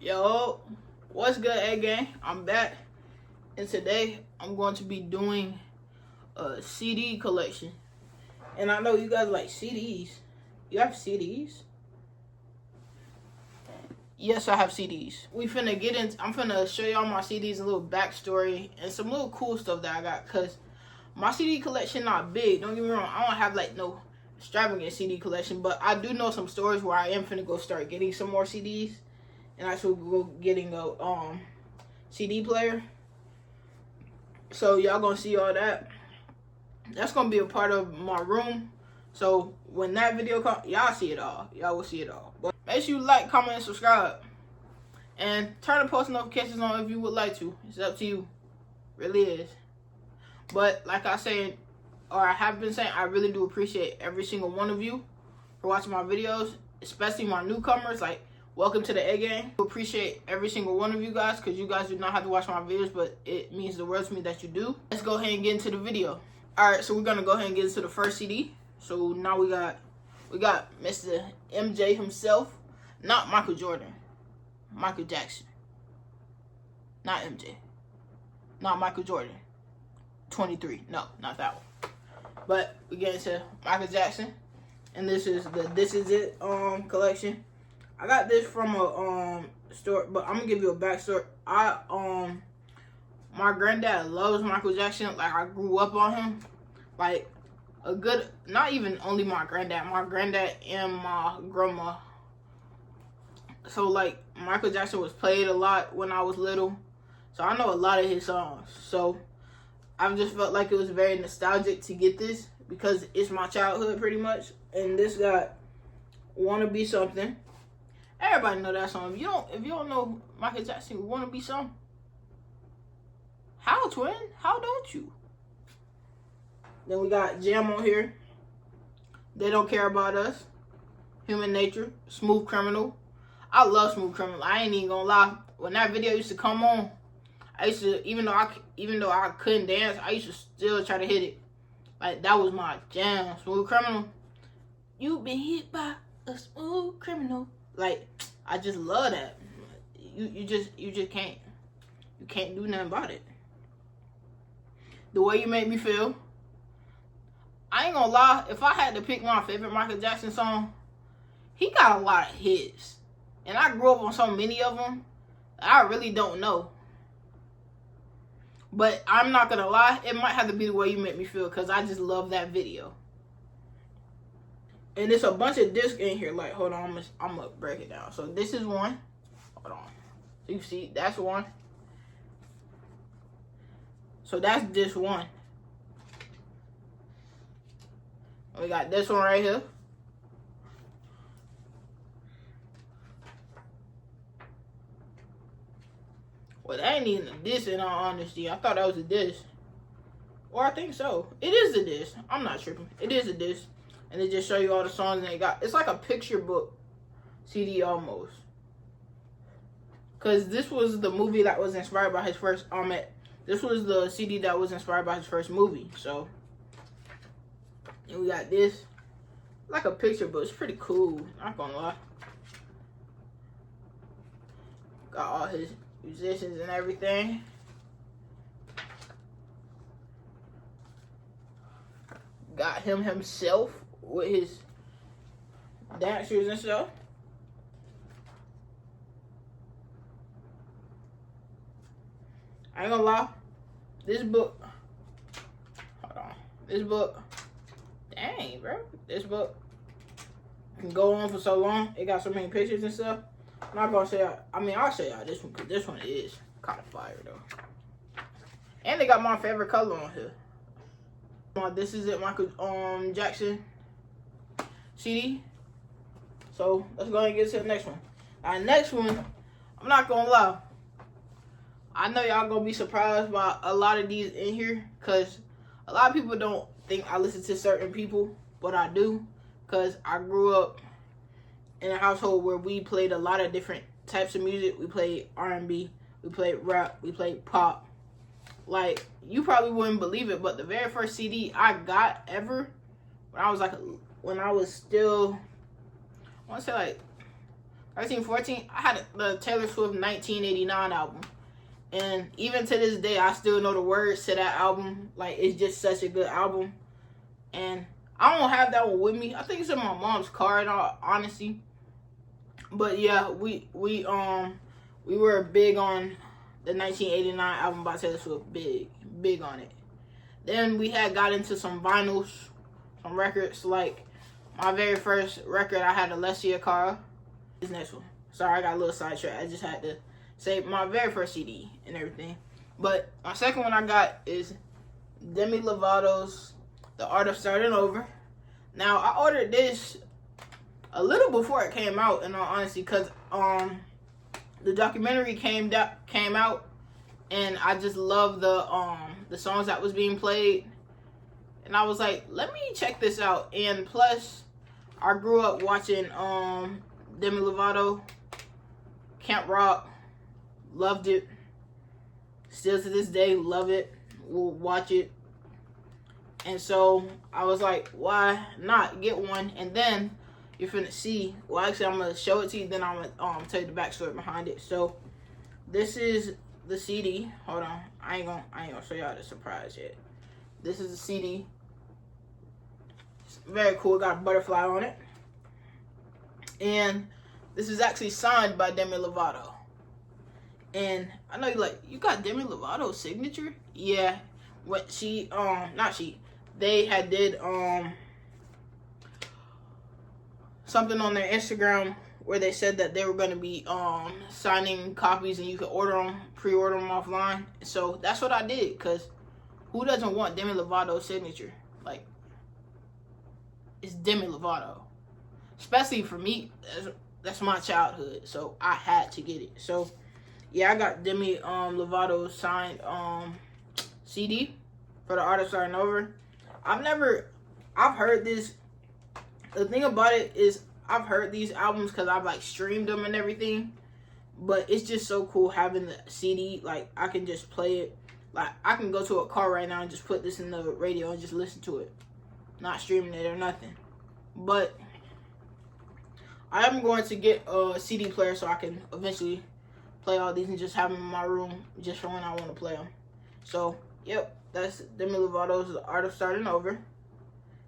Yo, what's good, A gang? I'm back, and today I'm going to be doing a CD collection. And I know you guys like CDs. You have CDs? Yes, I have CDs. I'm finna show y'all my CDs, a little backstory, and some little cool stuff that I got. Cause my CD collection not big. Don't get me wrong. I don't have like no extravagant CD collection, but I do know some stores where I am finna go start getting some more CDs. And I should go getting a CD player. So y'all gonna see all that. That's gonna be a part of my room. So when that video comes, y'all see it all. Y'all will see it all. But make sure you like, comment, and subscribe. And turn the post notifications on if you would like to. It's up to you. Really is. But like I said, or I have been saying, I really do appreciate every single one of you for watching my videos, especially my newcomers. Like, welcome to the A gang. I appreciate every single one of you guys because you guys do not have to watch my videos, but it means the world to me that you do. Let's go ahead and get into the video. Alright, so we're gonna go ahead and get into the first CD. So now we got Mr. MJ himself. Not Michael Jordan. Michael Jackson. Not MJ. Not Michael Jordan. 23. No, not that one. But we get into Michael Jackson. And this is it collection. I got this from a store, but I'm gonna give you a backstory. My granddad loves Michael Jackson. Like, I grew up on him. Like, not even only my granddad and my grandma. So like, Michael Jackson was played a lot when I was little, so I know a lot of his songs. So I've just felt like it was very nostalgic to get this because it's my childhood pretty much. And this got "Wanna Be Something." Everybody know that song. If you don't know Michael Jackson, "Wanna Be Something"? How, twin? How don't you? Then we got Jam on here. "They Don't Care About Us." "Human Nature." "Smooth Criminal." I love Smooth Criminal. I ain't even gonna lie. When that video used to come on, I used to, even though I couldn't dance, I used to still try to hit it. Like, that was my jam. Smooth Criminal. "You've been hit by a smooth criminal." Like, I just love that. You just can't. You can't do nothing about it. "The Way You Make Me Feel." I ain't gonna lie, if I had to pick my favorite Michael Jackson song, he got a lot of hits. And I grew up on so many of them, I really don't know. But I'm not gonna lie, it might have to be "The Way You Make Me Feel" because I just love that video. And there's a bunch of discs in here. Like, hold on, I'm gonna break it down. So this is one. Hold on. So you see, that's one. So that's disc one. We got this one right here. Well, that ain't even a disc in all honesty. I thought that was a disc. Or I think so. It is a disc. I'm not tripping. It is a disc. And they just show you all the songs they got. It's like a picture book CD almost. Because this was the movie that was inspired by his first, this was the CD that was inspired by his first movie. So, and we got this. Like a picture book. It's pretty cool. Not gonna lie. Got all his musicians and everything. Got him himself with his dancers and stuff. I ain't gonna lie, this book, hold on, this book, dang bro, this book can go on for so long. It got so many pictures and stuff. I'm not gonna say, I'll show y'all this one because this one is kind of fire though. And they got my favorite color on here. This is it, Michael Jackson CD. So let's go ahead and get to the next one. Our next one, I'm not gonna lie, I know y'all gonna be surprised by a lot of these in here because a lot of people don't think I listen to certain people, but I do because I grew up in a household where we played a lot of different types of music. We played R&B, we played rap, we played pop. Like, you probably wouldn't believe it, but the very first CD I got ever, when I was still, I want to say like 13, 14, I had the Taylor Swift 1989 album. And even to this day, I still know the words to that album. Like, it's just such a good album. And I don't have that one with me. I think it's in my mom's car, in all honesty. But yeah, we were big on the 1989 album by Taylor Swift. Big on it. Then we had got into some vinyls, some records. Like, my very first record, I had Asiah.aye. This next one. Sorry, I got a little sidetracked. I just had to say my very first CD and everything. But my second one I got is Demi Lovato's The Art of Starting Over. Now, I ordered this a little before it came out, in all honesty, because the documentary came out, and I just love the songs that was being played, and I was like, let me check this out. And plus, I grew up watching Demi Lovato, Camp Rock, loved it, still to this day love it, will watch it. And so I was like, why not get one? And then you're finna see, well, actually I'm gonna show it to you, then I'm gonna tell you the backstory behind it. So this is the CD. Hold on, I ain't gonna show y'all the surprise yet. This is the CD. It's very cool, got a butterfly on it. And this is actually signed by Demi Lovato. And I know you're like, you got Demi Lovato's signature? Yeah. What they had did something on their Instagram where they said that they were going to be signing copies, and you could pre-order them offline. So that's what I did, because who doesn't want Demi Lovato's signature? Like, it's Demi Lovato. Especially for me, that's my childhood, so I had to get it. So yeah, I got Demi Lovato's signed CD for The Art of Starting Over. I've heard this. The thing about it is, I've heard these albums because I've like streamed them and everything. But it's just so cool having the CD. Like, I can just play it. Like, I can go to a car right now and just put this in the radio and just listen to it. Not streaming it or nothing. But I am going to get a CD player so I can eventually play all these and just have them in my room just for when I want to play them. So, yep, that's Demi Lovato's The Art of Starting Over.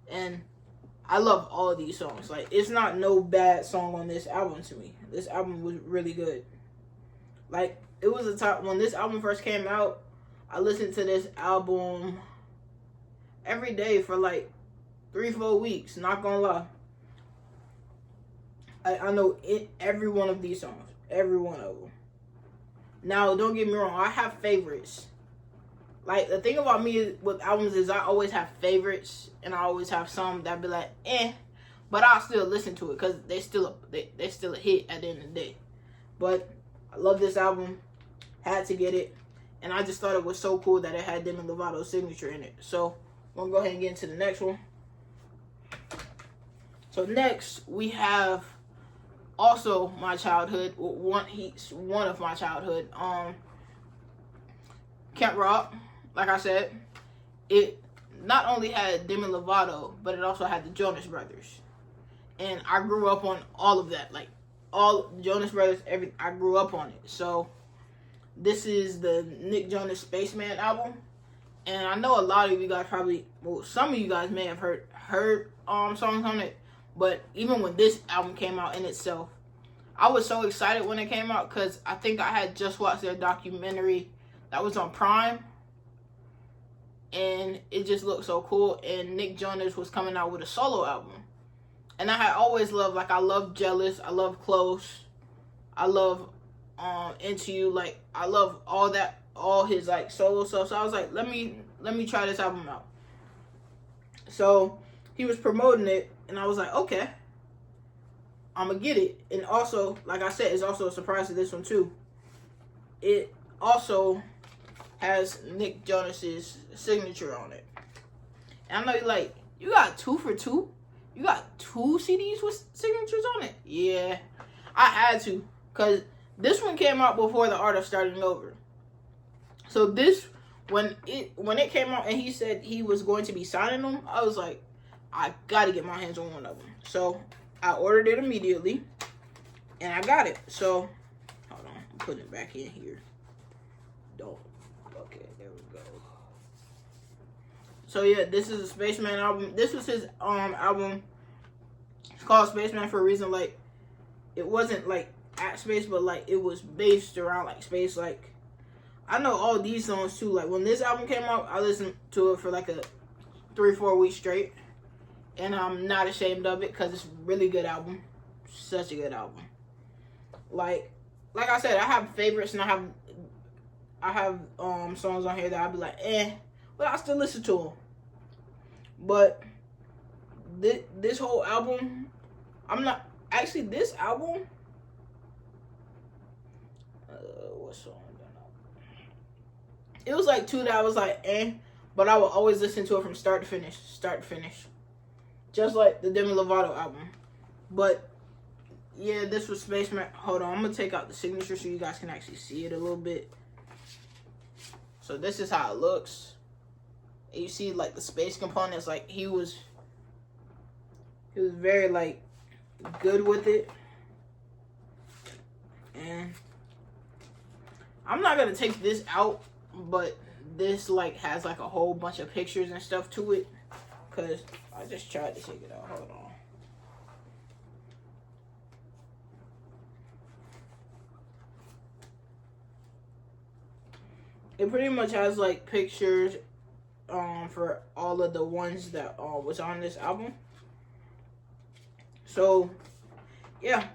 And I love all of these songs. Like, it's not no bad song on this album to me. This album was really good. Like, it was a top, when this album first came out, I listened to this album every day for like 3-4 weeks, not gonna lie. I know every one of these songs, every one of them. Now, don't get me wrong, I have favorites. Like, the thing about me with albums is I always have favorites, and I always have some that be like, but I'll still listen to it because they're still a hit at the end of the day. But I love this album, had to get it, and I just thought it was so cool that it had Demi Lovato's signature in it. So I'm gonna go ahead and get into the next one. So next we have also my childhood, one of my childhood, Camp Rock. Like I said, it not only had Demi Lovato, but it also had the Jonas Brothers. And I grew up on all of that. Like, all Jonas Brothers, I grew up on it. So, this is the Nick Jonas Spaceman album. And I know a lot of you guys some of you guys may have heard songs on it. But even when this album came out in itself, I was so excited when it came out because I think I had just watched their documentary that was on Prime. And it just looked so cool. And Nick Jonas was coming out with a solo album. And I had always loved, like, I love Jealous, I love Close, I love Into You. Like, I love all his, like, solo stuff. So I was like, let me try this album out. So he was promoting it, and I was like, okay, I'm gonna get it. And also, like I said, it's also a surprise to this one too. It also has Nick Jonas's signature on it. And I know you're like, you got 2 for 2? You got 2 CDs with signatures on it? Yeah, I had to, because this one came out before The Art of Starting Over. So this, when it came out and he said he was going to be signing them, I was like, I gotta get my hands on one of them. So I ordered it immediately, And I got it. So, hold on. I'm putting it back in here. Don't. Okay, there we go. So, yeah, this is a Spaceman album. This was his album. It's called Spaceman for a reason. Like, it wasn't, like, at space, but, like, it was based around, like, space. Like, I know all these songs, too. Like, when this album came out, I listened to it for, like, a 3-4 weeks straight. And I'm not ashamed of it because it's a really good album. Such a good album. Like I said, I have favorites and I have songs on here that I'll be like, but I still listen to them. But this whole album, I'm not actually this album. What song? It was like 2 that I was like, but I would always listen to it from start to finish, just like the Demi Lovato album. But yeah, this was Spaceman. Hold on, I'm gonna take out the signature so you guys can actually see it a little bit. So this is how it looks. And you see like the space components. Like he was very like good with it. And I'm not gonna take this out, but this like has like a whole bunch of pictures and stuff to it. Cause I just tried to take it out. Hold on. It pretty much has like pictures for all of the ones that was on this album. So yeah,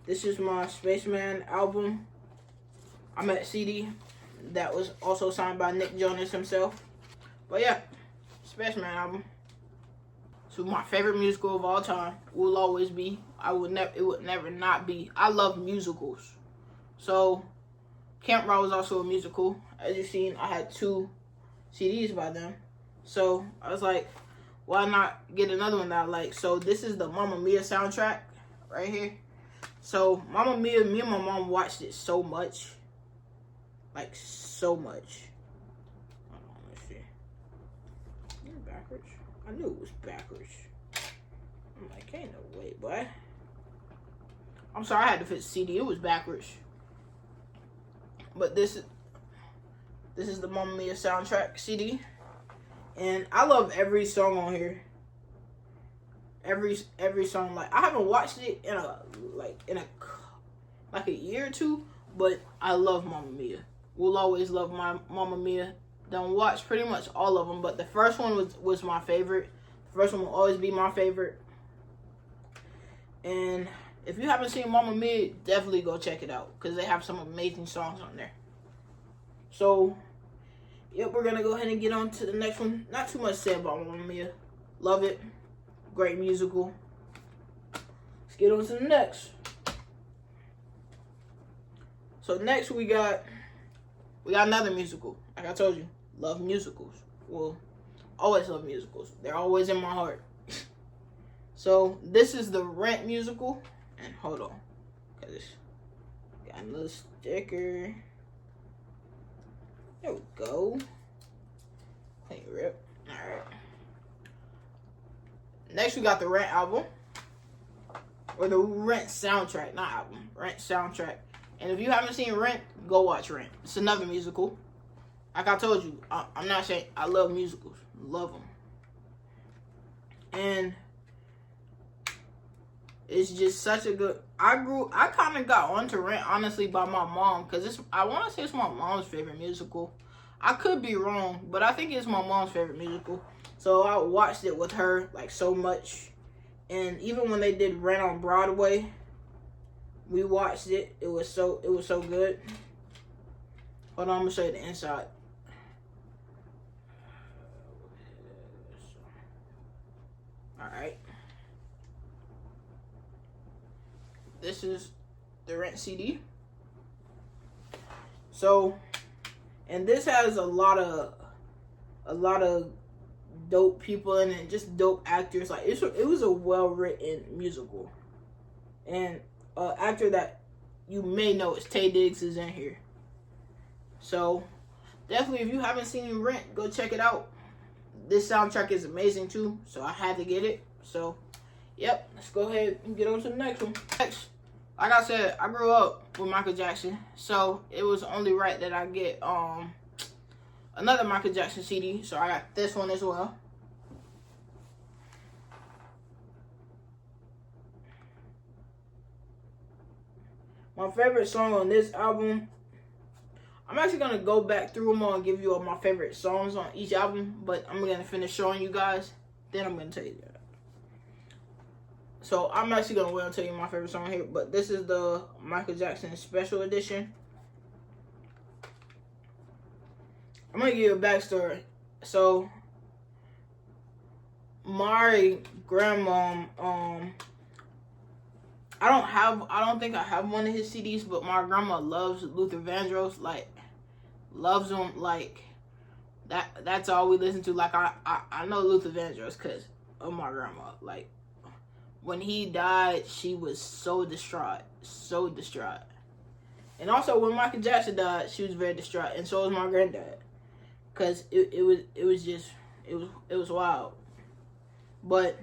this is my Spaceman album. I'm at CD that was also signed by Nick Jonas himself. But yeah, Spaceman album. So my favorite musical of all time will always be. It would never not be. I love musicals. So Camp Rock was also a musical. As you've seen, I had 2 CDs by them. So I was like, why not get another one that I like? So this is the Mamma Mia soundtrack right here. So Mamma Mia, me and my mom watched it so much. Like so much. Hold on, let's see. Is it backwards? I knew it was backwards. I'm like, ain't no way, boy. I'm sorry, I had to fit the CD. It was backwards. But this is the Mamma Mia soundtrack CD, and I love every song on here. Every song. Like I haven't watched it in a year or 2, but I love Mamma Mia. We'll always love my Mamma Mia. Don't watch pretty much all of them, but the first one was my favorite. The first one will always be my favorite. And if you haven't seen Mamma Mia, definitely go check it out because they have some amazing songs on there. So, yep, we're going to go ahead and get on to the next one. Not too much to say about Mamma Mia. Love it. Great musical. Let's get on to the next. So, next we got another musical. Like I told you, love musicals. Well, always love musicals. They're always in my heart. So, this is the Rent musical. And hold on, because got a little sticker. There we go. Clean rip. Alright. Next we got the Rent album. Or the Rent soundtrack, not album. Rent soundtrack. And if you haven't seen Rent, go watch Rent. It's another musical. Like I told you, I'm not saying I love musicals. Love them. And it's just such a good. I kind of got onto Rent honestly by my mom because I want to say it's my mom's favorite musical. I could be wrong, but I think it's my mom's favorite musical. So I watched it with her like so much, and even when they did Rent on Broadway, we watched it. It was so good. Hold on, I'm gonna show you the inside. All right. This is the Rent CD. So, and this has a lot of dope people in it, just dope actors. Like it was a well-written musical. And actor that you may know is Taye Diggs is in here. So, definitely if you haven't seen Rent, go check it out. This soundtrack is amazing too, so I had to get it. So, yep, let's go ahead and get on to the next one. Next, like I said, I grew up with Michael Jackson, so it was only right that I get another Michael Jackson CD. So I got this one as well. My favorite song on this album, I'm actually going to go back through them all and give you all my favorite songs on each album, but I'm going to finish showing you guys, then I'm going to tell you that. So I'm actually going to wait and tell you my favorite song here, but this is the Michael Jackson Special Edition. I'm going to give you a backstory. So, my grandma, I don't think I have one of his CDs, but my grandma loves Luther Vandross, like, loves him, like, that's all we listen to. Like, I know Luther Vandross because of my grandma. Like, when he died, she was so distraught. And also, when Michael Jackson died, she was very distraught, and so was my granddad. Because it was wild. But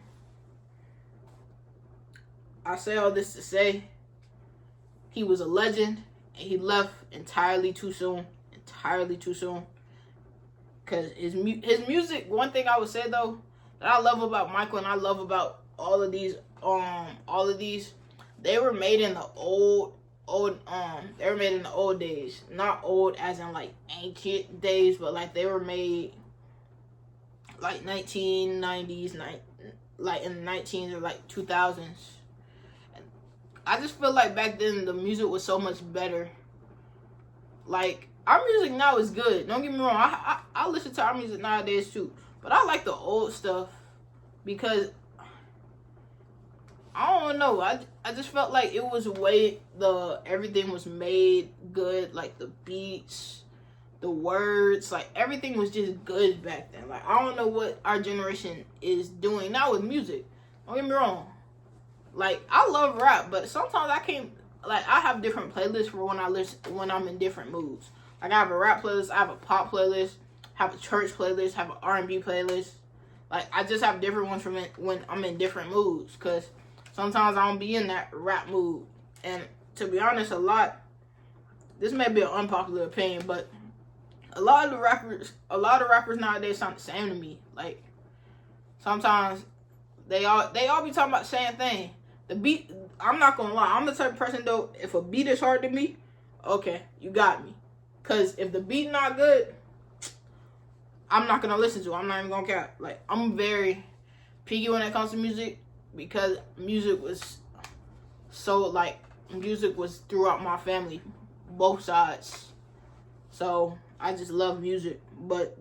I say all this to say, he was a legend, and he left entirely too soon. Because his music, one thing I would say though, that I love about Michael and I love about all of these, they were made in the they were made in the old days. Not old as in like ancient days, but like they were made like 1990s, like in the 19s or like 2000s. I just feel like back then the music was so much better. Like, our music now is good. Don't get me wrong. I listen to our music nowadays too. But I like the old stuff because, I don't know. I just felt like it was everything was made good. Like, the beats, the words, like, everything was just good back then. Like, I don't know what our generation is doing now with music. Don't get me wrong. Like, I love rap, but sometimes I can't, like, I have different playlists for when I'm in different moods. Like, I have a rap playlist, I have a pop playlist, have a church playlist, have an R&B playlist. Like, I just have different ones for when I'm in different moods, because sometimes I don't be in that rap mood. And to be honest, this may be an unpopular opinion, but a lot of rappers nowadays sound the same to me. Like, sometimes they all be talking about the same thing. The beat, I'm not gonna lie, I'm the type of person though, if a beat is hard to me, okay, you got me. Cause if the beat not good, I'm not gonna listen to it. I'm not even gonna cap. Like, I'm very picky when it comes to music, because music was throughout my family, both sides. So I just love music. But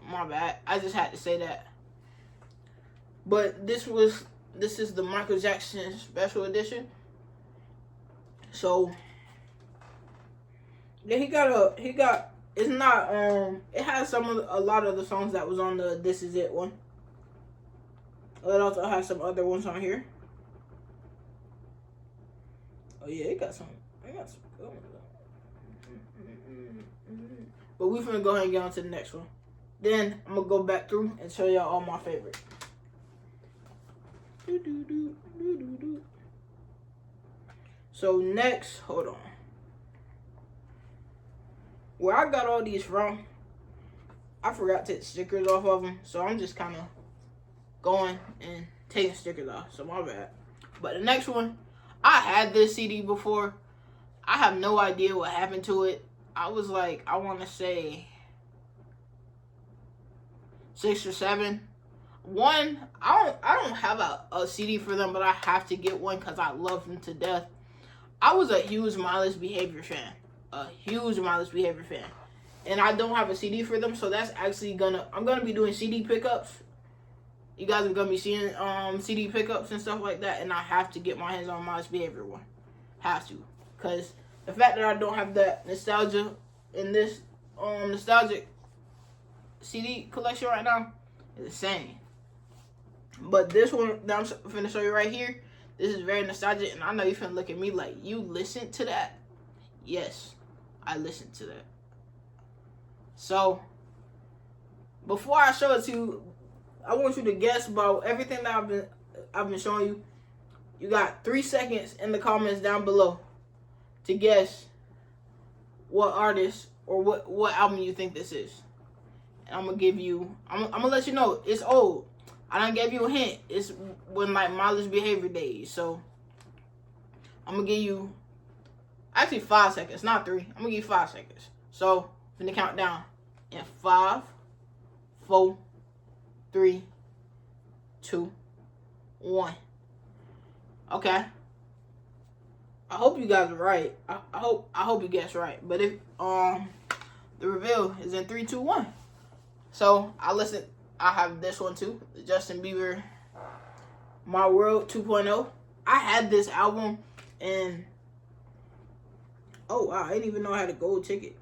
my bad, I just had to say that. But this is the Michael Jackson Special Edition. So yeah, it has a lot of the songs that was on the This Is It one. It also has some other ones on here. Oh yeah, it got some good ones though. But we finna go ahead and get on to the next one. Then I'm gonna go back through and show y'all all my favorites. So next, hold on. Where I got all these from, I forgot to take stickers off of them, so I'm just kind of going and taking stickers off, so my bad. But the next one, I had this CD before. I have no idea what happened to it. I was like, I want to say 6 or 7. One, I don't have a CD for them, but I have to get one because I love them to death. I was a huge Mindless Behavior fan. And I don't have a CD for them, so that's actually I'm gonna be doing CD pickups. You guys are gonna be seeing CD pickups and stuff like that, and I have to get my hands on Mindless Behavior one. Have to. Because the fact that I don't have that nostalgia in this nostalgic CD collection right now is insane. But this one that I'm finna show you right here, this is very nostalgic, and I know you're finna look at me like, you listened to that? Yes, I listened to that. So, before I show it to you, I want you to guess about everything that I've been showing you. You got 3 seconds in the comments down below to guess what artist or what album you think this is. And I'm gonna let you know it's old. I done gave you a hint. It's when like Miley's Behavior days. So I'm gonna give you actually 5 seconds, not 3. I'm gonna give you 5 seconds. So I'm gonna count down in 5, 4, 3, 2, 1. Okay. I hope you guys are right. I hope you guess right. But if the reveal is in 3, 2, 1. So I have this one too. Justin Bieber My World 2.0. I had this album and oh wow, I didn't even know I had a gold ticket.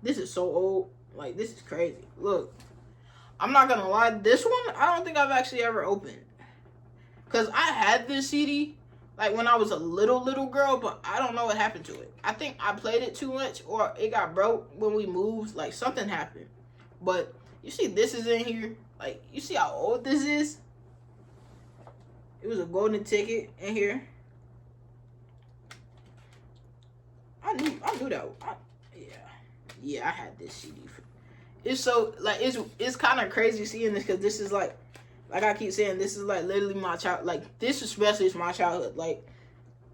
This is so old. Like, this is crazy. Look, I'm not gonna lie, this one I don't think I've actually ever opened. Cause I had this CD like when I was a little girl, but I don't know what happened to it. I think I played it too much or it got broke when we moved. Like, something happened. But you see this is in here. Like, you see how old this is? It was a golden ticket in here. I knew that. Yeah, I had this CD. It's so, like, it's kind of crazy seeing this because this is like I keep saying, this is like literally my child. Like, this especially is my childhood. Like,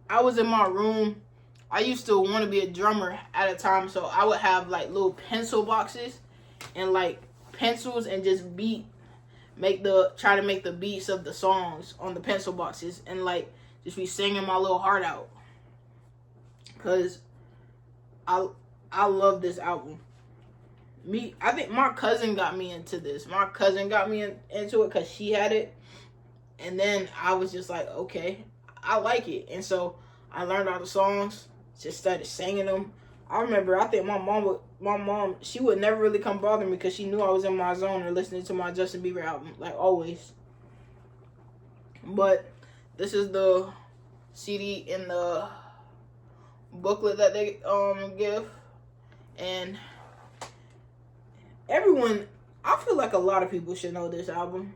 I was in my room. I used to want to be a drummer at a time, so I would have like little pencil boxes and like pencils and just try to make the beats of the songs on the pencil boxes and like just be singing my little heart out. Cause I love this album. I think my cousin got me into this. My cousin got me into it because she had it. And then I was just like, okay, I like it. And so I learned all the songs, just started singing them. I remember, I think my mom, she would never really come bother me because she knew I was in my zone and listening to my Justin Bieber album, like always. But this is the CD in the booklet that they give. And everyone, I feel like a lot of people should know this album.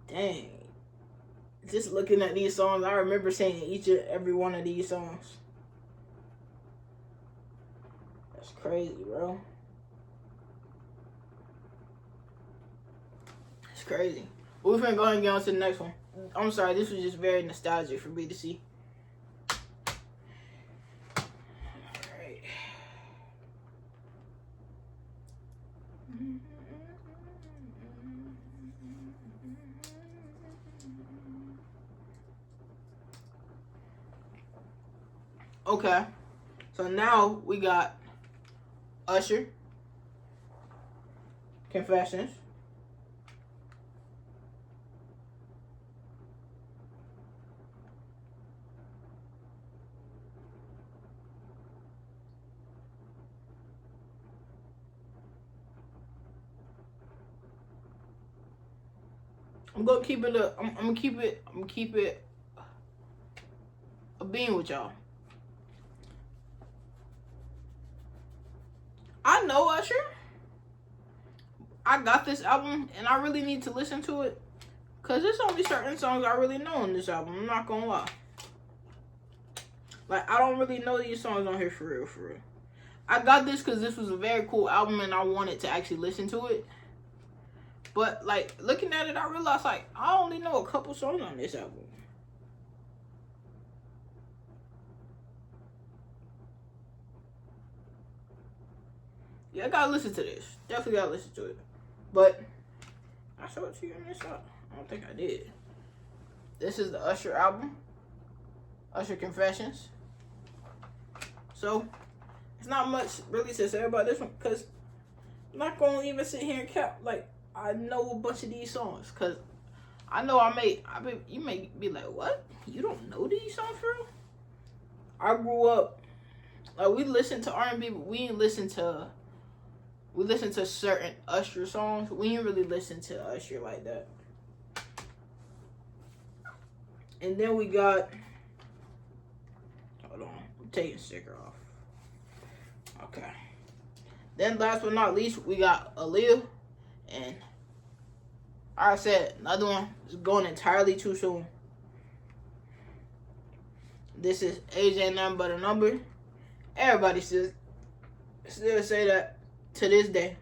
Dang. Just looking at these songs, I remember singing each and every one of these songs. That's crazy, bro. It's crazy. We're gonna go ahead and get on to the next one. I'm sorry, this was just very nostalgic for me to see. Alright. Okay, so now we got Usher, Confessions, I'm gonna keep it a being with y'all. I know Usher. I got this album and I really need to listen to it because there's only certain songs I really know on this album. I'm not gonna lie. Like, I don't really know these songs on here for real. I got this because this was a very cool album and I wanted to actually listen to it. But, like, looking at it, I realized, like, I only know a couple songs on this album. Yeah, I gotta listen to this. Definitely gotta listen to it. But I showed it to you on this side. I don't think I did. This is the Usher album. Usher Confessions. So, it's not much really to say about this one because I'm not gonna even sit here and cap. Like, I know a bunch of these songs because I know you may be like, what? You don't know these songs for real? I grew up, like, we listened to R&B, but we listened to certain Usher songs. We didn't really listen to Usher like that. And then we got, hold on, I'm taking the sticker off. Okay. Then last but not least, we got Aaliyah. And I said, another one is going entirely too soon. This is age ain't nothing but a number. Everybody still say that to this day.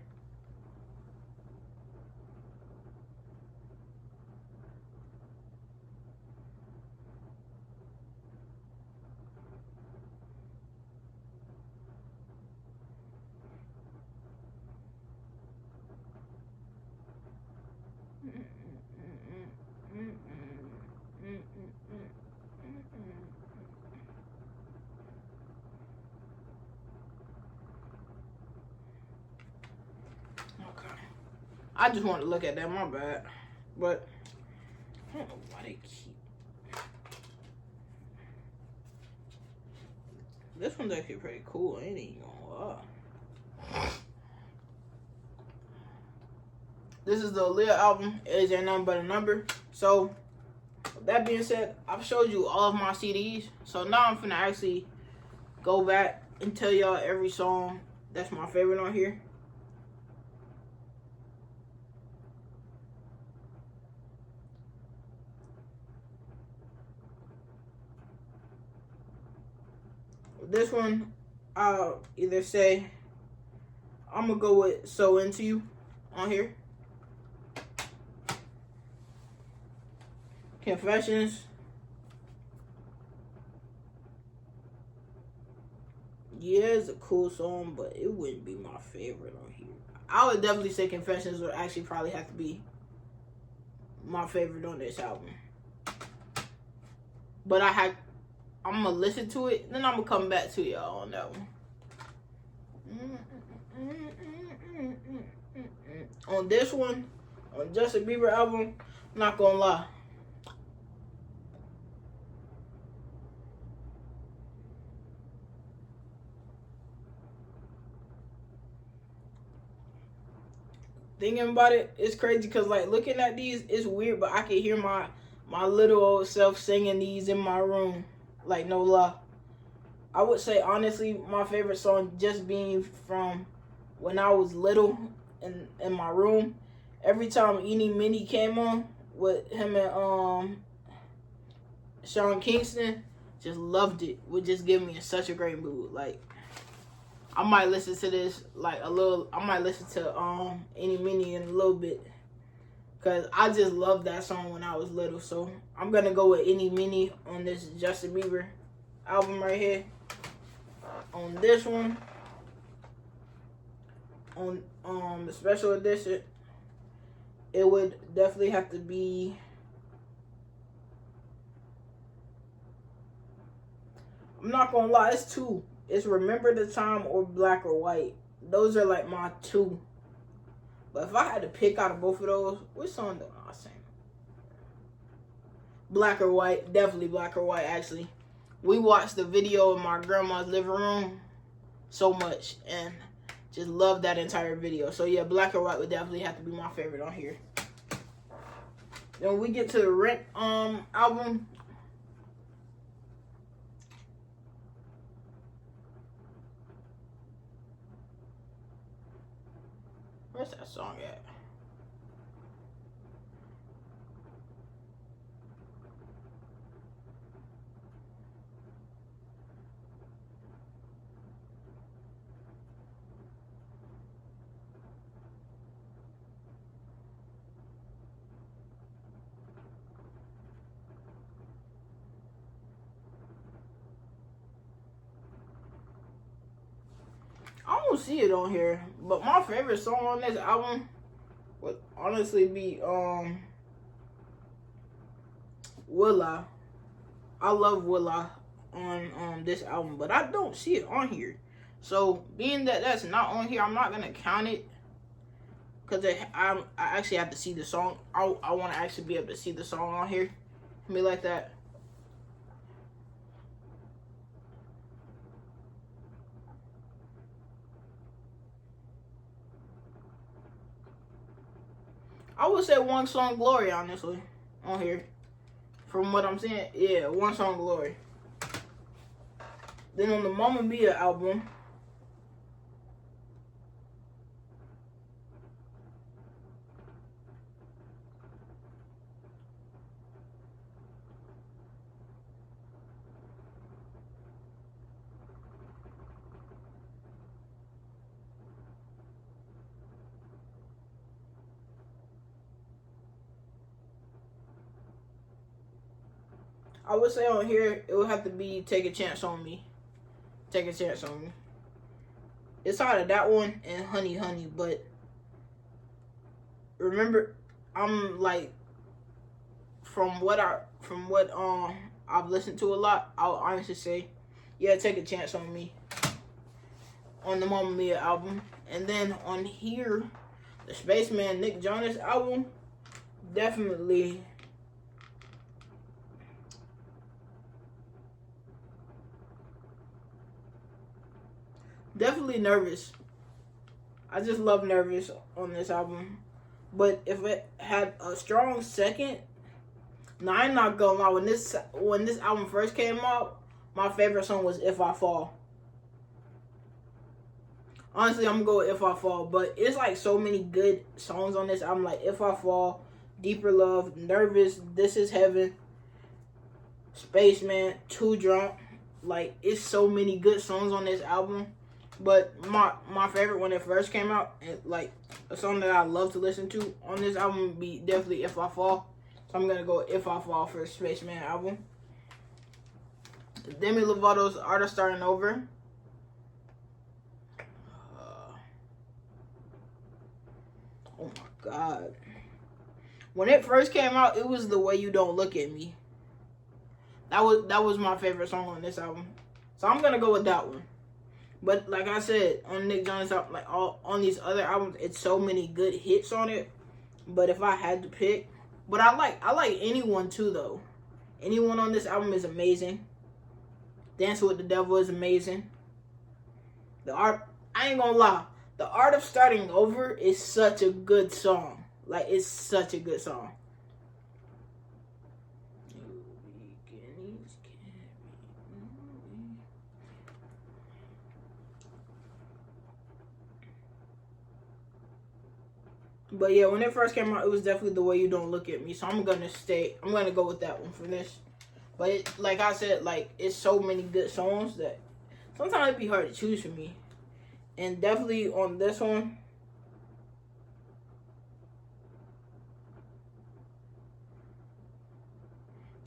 I just want to look at that, my bad. But I don't know why they keep. This one's actually pretty cool, ain't even gonna lie. This is the Aaliyah album, Age Ain't Nothing But a Number. So, with that being said, I've showed you all of my CDs. So now I'm finna actually go back and tell y'all every song that's my favorite on here. This one, I'll either say, I'm gonna go with So Into You on here. Confessions. Yeah, it's a cool song, but it wouldn't be my favorite on here. I would definitely say Confessions would actually probably have to be my favorite on this album. But I'm gonna listen to it, then I'm gonna come back to y'all on that one. On this one, on Justin Bieber album, I'm not gonna lie. Thinking about it, it's crazy because like looking at these, it's weird, but I can hear my little old self singing these in my room. Like, no lie. I would say, honestly, my favorite song just being from when I was little in my room. Every time Eeny Meeny came on with him and Sean Kingston, just loved it. Would just give me such a great mood. Like, I might listen to this like a little. I might listen to Eeny Meeny in a little bit. Because I just loved that song when I was little. So I'm going to go with Eeny Meeny on this Justin Bieber album right here. On this one, on the special edition, it would definitely have to be... I'm not going to lie, it's two. It's Remember the Time or Black or White. Those are like my two. But if I had to pick out of both of those, which song do I sing? Black or White. Definitely Black or White, actually. We watched the video in my grandma's living room so much and just loved that entire video. So yeah, Black or White would definitely have to be my favorite on here. Then when we get to the Rent album, where's that song at? I don't see it on here, but my favorite song on this album would honestly be Will I. I love Will I on this album, but I don't see it on here. So being that that's not on here, I'm not gonna count it because I actually have to see the song. I want to actually be able to see the song on here, be like that. I would say One Song Glory, honestly, on here. From what I'm saying, yeah, One Song Glory. Then on the Mamma Mia album, I would say on here, it would have to be Take a Chance on Me. Take a Chance on Me. It's either that one and Honey Honey, but remember, I'm like, from what I've listened to a lot, I'll honestly say, yeah, Take a Chance on Me. On the Mamma Mia album. And then on here, the Spaceman Nick Jonas album, definitely Nervous. I just love Nervous on this album. But if it had a strong second, now I'm not gonna lie, when this album first came out, my favorite song was If I Fall. Honestly, I'm gonna go with If I Fall, but it's like so many good songs on this album, like If I Fall, Deeper Love, Nervous, This Is Heaven, Spaceman, Too Drunk. Like, it's so many good songs on this album. But my favorite when it first came out, and like a song that I love to listen to on this album would be definitely If I Fall. So I'm gonna go with If I Fall for the Spaceman album. Demi Lovato's Art of Starting Over. Oh my God. When it first came out, it was The Way You Don't Look at Me. That was my favorite song on this album. So I'm gonna go with that one. But like I said, on Nick Jonas album, like on these other albums, it's so many good hits on it. But if I had to pick, but I like Anyone too though. Anyone on this album is amazing. Dancing with the Devil is amazing. I ain't gonna lie, The Art of Starting Over is such a good song. Like, it's such a good song. But yeah, when it first came out, it was definitely The Way You Don't Look at Me. So I'm gonna go with that one for this. But like I said, like, it's so many good songs that sometimes it'd be hard to choose for me. And definitely on this one,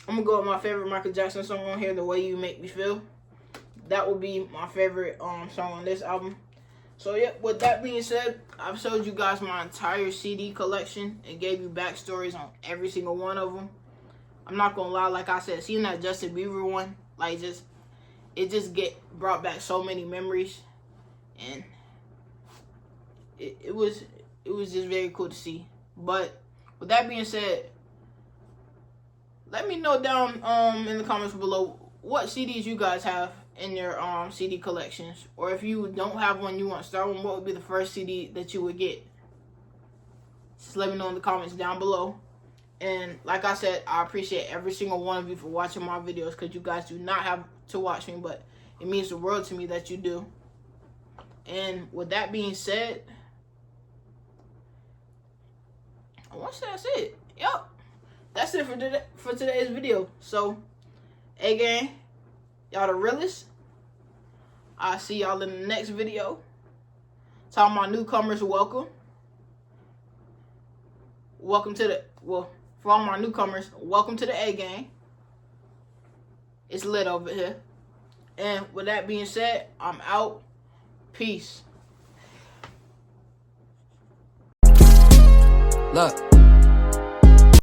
I'm gonna go with my favorite Michael Jackson song on here, The Way You Make Me Feel. That would be my favorite song on this album. So yeah, with that being said, I've showed you guys my entire CD collection and gave you backstories on every single one of them. I'm not gonna lie, like I said, seeing that Justin Bieber one, like, it just get brought back so many memories, and it was just very cool to see. But with that being said, let me know down in the comments below what CDs you guys have in your CD collections, or if you don't have one, you want to start one, what would be the first CD that you would get? Just let me know in the comments down below. And like I said, I appreciate every single one of you for watching my videos, because you guys do not have to watch me, but it means the world to me that you do. And with that being said, I want to say that's it. Yep, that's it for today's video. So, hey gang, y'all the realest. I'll see y'all in the next video. To all my newcomers, welcome. For all my newcomers, welcome to the A gang. It's lit over here. And with that being said, I'm out. Peace. Look.